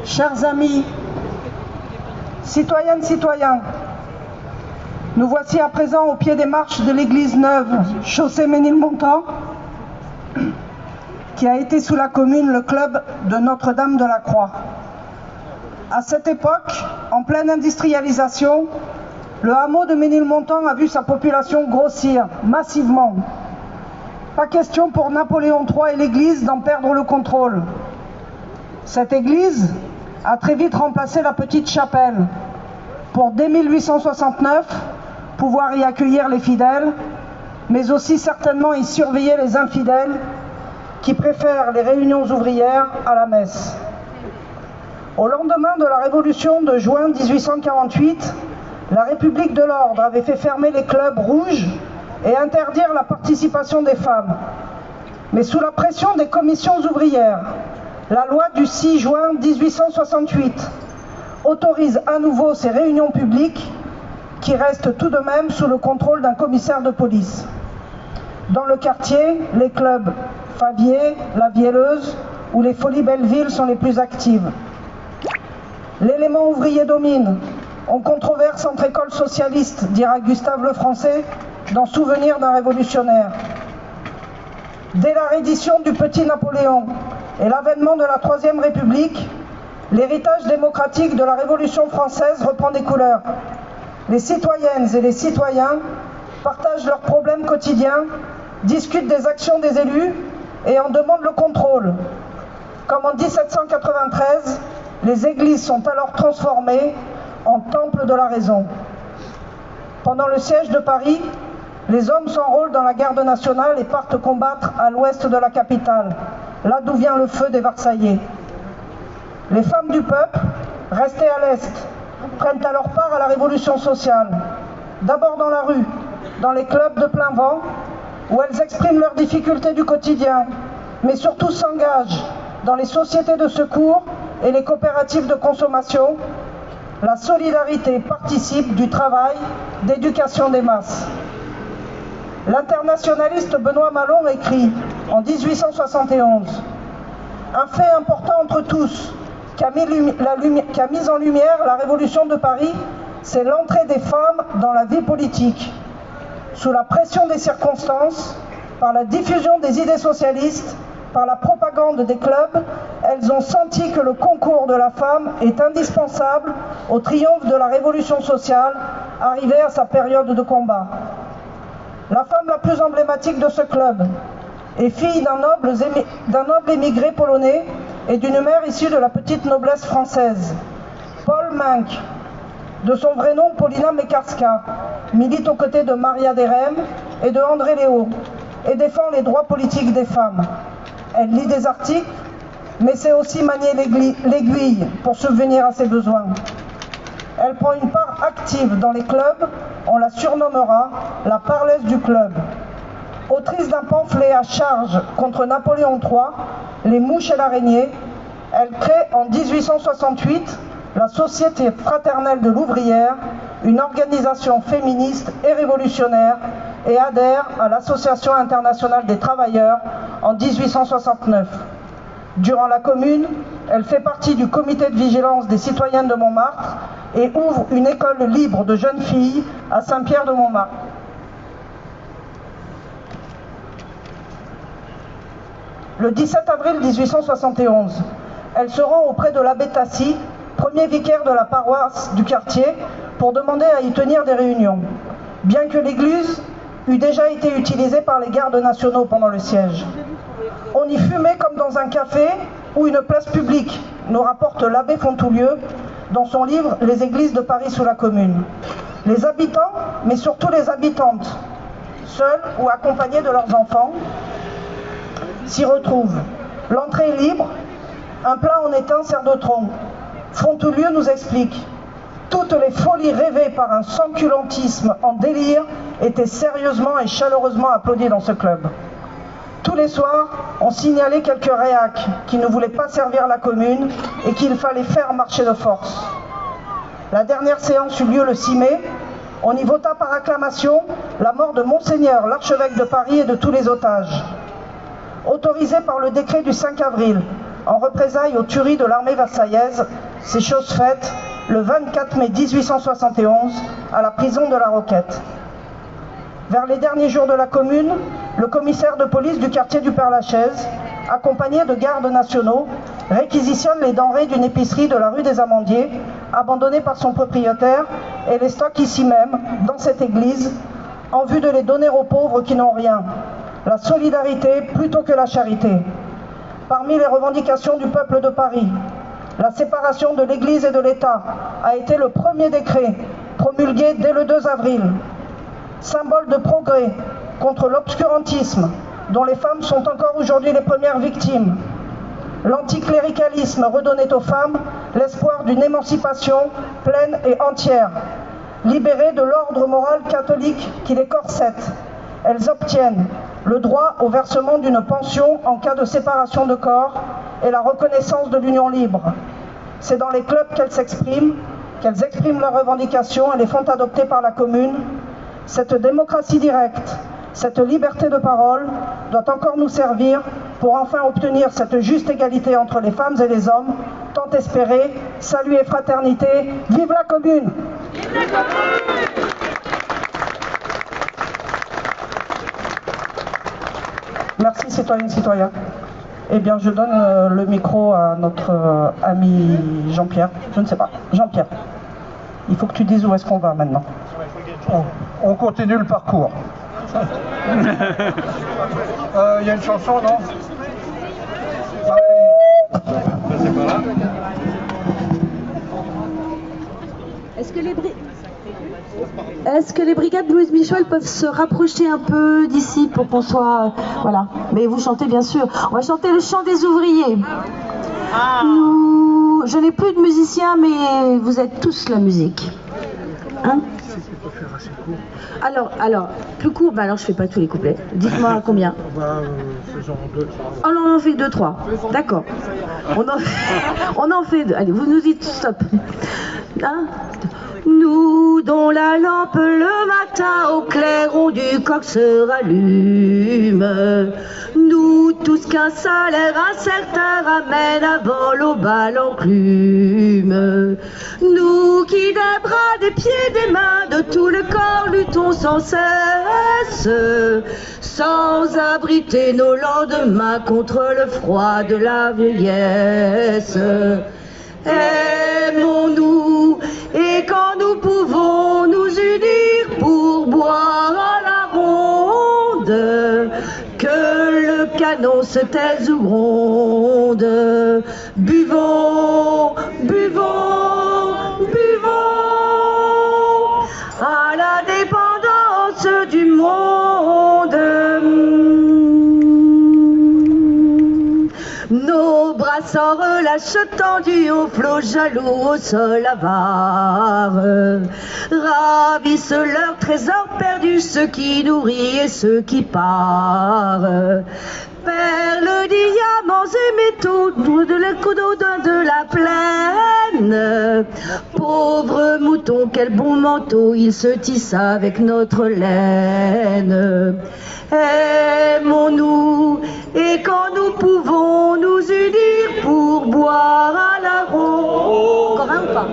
Chers amis, citoyennes, citoyens, nous voici à présent au pied des marches de l'église neuve, chaussée Ménilmontant, qui a été sous la commune le club de Notre-Dame de la Croix. À cette époque, en pleine industrialisation, le hameau de Ménilmontant a vu sa population grossir massivement. Pas question pour Napoléon III et l'église d'en perdre le contrôle. Cette église a très vite remplacé la petite chapelle pour, dès 1869, pouvoir y accueillir les fidèles, mais aussi certainement y surveiller les infidèles qui préfèrent les réunions ouvrières à la messe. Au lendemain de la Révolution de juin 1848, la République de l'Ordre avait fait fermer les clubs rouges et interdire la participation des femmes. Mais sous la pression des commissions ouvrières, la loi du 6 juin 1868 autorise à nouveau ces réunions publiques qui restent tout de même sous le contrôle d'un commissaire de police. Dans le quartier, les clubs Favier, La Vielleuse ou les Folies Belleville sont les plus actives. L'élément ouvrier domine. On controverse entre écoles socialistes, dira Gustave Lefrançais, dans Souvenir d'un révolutionnaire. Dès la reddition du petit Napoléon et l'avènement de la Troisième République, l'héritage démocratique de la Révolution française reprend des couleurs. Les citoyennes et les citoyens partagent leurs problèmes quotidiens, discutent des actions des élus et en demandent le contrôle. Comme en 1793, les églises sont alors transformées en temples de la raison. Pendant le siège de Paris, les hommes s'enrôlent dans la garde nationale et partent combattre à l'ouest de la capitale, là d'où vient le feu des Versaillais. Les femmes du peuple, restées à l'est, prennent alors part à la révolution sociale, d'abord dans la rue, dans les clubs de plein vent, où elles expriment leurs difficultés du quotidien, mais surtout s'engagent dans les sociétés de secours et les coopératives de consommation. La solidarité participe du travail d'éducation des masses. L'internationaliste Benoît Malon écrit en 1871 « Un fait important entre tous, qui a mis en lumière la Révolution de Paris, c'est l'entrée des femmes dans la vie politique. Sous la pression des circonstances, par la diffusion des idées socialistes, par la propagande des clubs, elles ont senti que le concours de la femme est indispensable au triomphe de la révolution sociale, arrivée à sa période de combat. La femme la plus emblématique de ce club est fille d'un noble émigré polonais et d'une mère issue de la petite noblesse française. Paul Mink, de son vrai nom Paulina Mekarska, milite aux côtés de Maria Derem et de André Léo et défend les droits politiques des femmes. Elle lit des articles, mais sait aussi manier l'aiguille pour subvenir à ses besoins. Elle prend une part active dans les clubs, on la surnommera la parleuse du club. Autrice d'un pamphlet à charge contre Napoléon III, Les mouches et l'araignée, elle crée en 1868 la Société fraternelle de l'ouvrière, une organisation féministe et révolutionnaire, et adhère à l'Association internationale des travailleurs en 1869. Durant la Commune, elle fait partie du comité de vigilance des citoyennes de Montmartre et ouvre une école libre de jeunes filles à Saint-Pierre-de-Montmartre. Le 17 avril 1871, elle se rend auprès de l'abbé Tassy, premier vicaire de la paroisse du quartier, pour demander à y tenir des réunions, bien que l'église eût déjà été utilisée par les gardes nationaux pendant le siège. On y fumait comme dans un café ou une place publique, nous rapporte l'abbé Fontoulieu dans son livre « Les églises de Paris sous la Commune ». Les habitants, mais surtout les habitantes, seuls ou accompagnés de leurs enfants, s'y retrouvent. L'entrée est libre, un plat en étain sert de tronc. Fontoulieu nous explique « Toutes les folies rêvées par un sans-culantisme en délire étaient sérieusement et chaleureusement applaudies dans ce club. Tous les soirs, on signalait quelques réacs qui ne voulaient pas servir la commune et qu'il fallait faire marcher de force. La dernière séance eut lieu le 6 mai. On y vota par acclamation la mort de Monseigneur, l'archevêque de Paris et de tous les otages. Autorisé par le décret du 5 avril, en représailles aux tueries de l'armée versaillaise, c'est chose faite le 24 mai 1871 à la prison de la Roquette. Vers les derniers jours de la Commune, le commissaire de police du quartier du Père-Lachaise, accompagné de gardes nationaux, réquisitionne les denrées d'une épicerie de la rue des Amandiers, abandonnée par son propriétaire, et les stocke ici même, dans cette église, en vue de les donner aux pauvres qui n'ont rien. La solidarité plutôt que la charité. Parmi les revendications du peuple de Paris, la séparation de l'Église et de l'État a été le premier décret promulgué dès le 2 avril. Symbole de progrès contre l'obscurantisme, dont les femmes sont encore aujourd'hui les premières victimes. L'anticléricalisme redonnait aux femmes l'espoir d'une émancipation pleine et entière. Libérées de l'ordre moral catholique qui les corsette, elles obtiennent le droit au versement d'une pension en cas de séparation de corps et la reconnaissance de l'union libre. C'est dans les clubs qu'elles expriment leurs revendications et les font adopter par la Commune. Cette démocratie directe, cette liberté de parole doit encore nous servir pour enfin obtenir cette juste égalité entre les femmes et les hommes, tant espérée. Salut et fraternité, vive la Commune! Vive la Commune! Merci citoyennes, citoyens. Eh bien, je donne le micro à notre ami Jean-Pierre. Je ne sais pas. Jean-Pierre, il faut que tu dises où est-ce qu'on va maintenant. On continue le parcours. Il y a une chanson, non? Est-ce que les brigades Louise Michel peuvent se rapprocher un peu d'ici pour qu'on soit... Voilà. Mais vous chantez bien sûr. On va chanter le chant des ouvriers. Je n'ai plus de musiciens, mais vous êtes tous la musique. Hein? Alors, plus court, bah alors je fais pas tous les couplets. Dites-moi combien. Faisons 2, 3. Oh non, on en fait 2, 3. D'accord. On en fait 2. Allez, vous nous dites stop. Hein? Nous dont la lampe le matin au clairon du coq se rallume, nous tous qu'un salaire incertain ramène avant l'aube à l'enclume, nous qui des bras, des pieds, des mains, de tout le corps luttons sans cesse, sans abriter nos lendemains contre le froid de la vieillesse. Aimons-nous et quand nous pouvons nous unir pour boire à la ronde, que le canon se taise ou gronde. Buvons, buvons, buvons à la dépendance du monde. Nos bras sans relâche tendus au flot jaloux, au sol avare, ravissent leurs trésors perdus, ceux qui nourrissent et ceux qui parent. Perles, diamants et métaux, de la de la plaine. Pauvres moutons, quel bon manteau, ils se tissent avec notre laine. Aimons-nous et quand nous pouvons nous unir pour boire à la ronde. Encore un ou pas?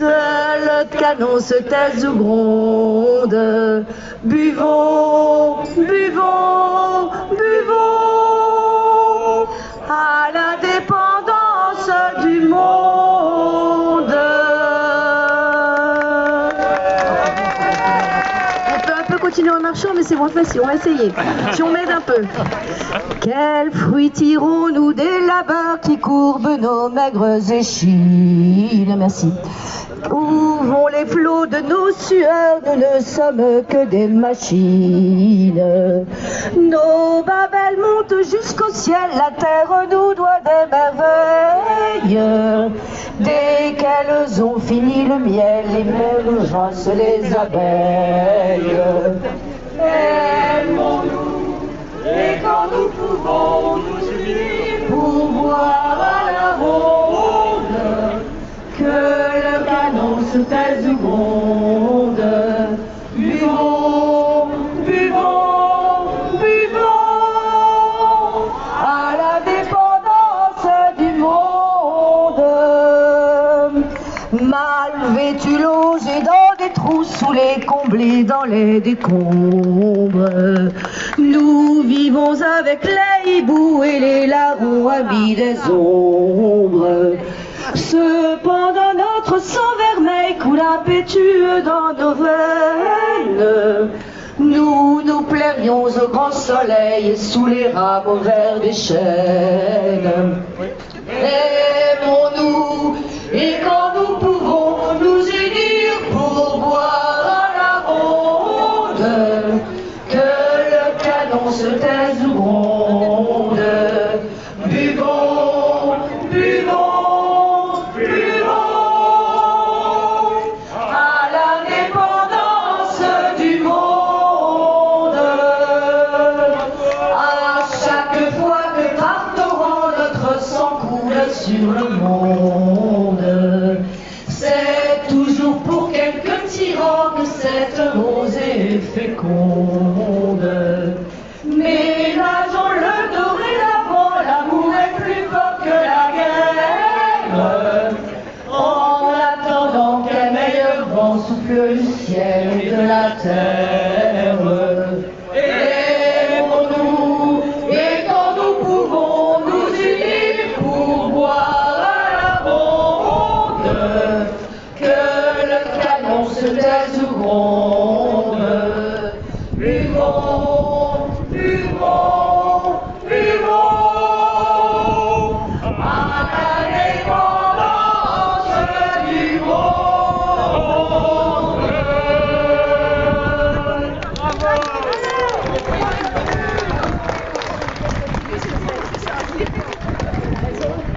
Le canon se taise ou gronde. Buvons, buvons, buvons à la dépendance du monde. On peut un peu continuer en marchant, mais c'est moins facile. On va essayer. Si on m'aide un peu. Quels fruits tirons-nous des labeurs qui courbent nos maigres échines? Merci. Où vont les flots de nos sueurs? Nous ne sommes que des machines. Nos babelles montent jusqu'au ciel, la terre nous doit des merveilles. Dès qu'elles ont fini le miel, les mères chassent les abeilles. Aimons-nous et quand nous pouvons nous unir pour boire à la ronde, que le canon se taise ou gronde. Buvons, buvons, buvons à la dépendance du les tuiles et dans des trous sous les comblés, dans les décombres. Nous vivons avec les hiboux et les larrons amis des ombres. Cependant notre sang vermeil coule impétueux dans nos veines. Nous nous plairions au grand soleil et sous les rameaux verts des chênes. Aimons-nous et quand nous pouvons nous unir pour boire à la ronde, que le canon se taise ou gronde. Buvons, buvons, buvons à l'indépendance du monde. À chaque fois que par torrent notre sang coule sur le monde, c'est toujours pour quelques tyrans que cette rosée est féconde. Ménageons-le dorénavant, l'amour est plus fort que la guerre. En attendant qu'un meilleur vent souffle du ciel et de la terre. Aimons-nous et quand nous pouvons nous unir pour boire à la ronde, que le canon se taise ou gronde.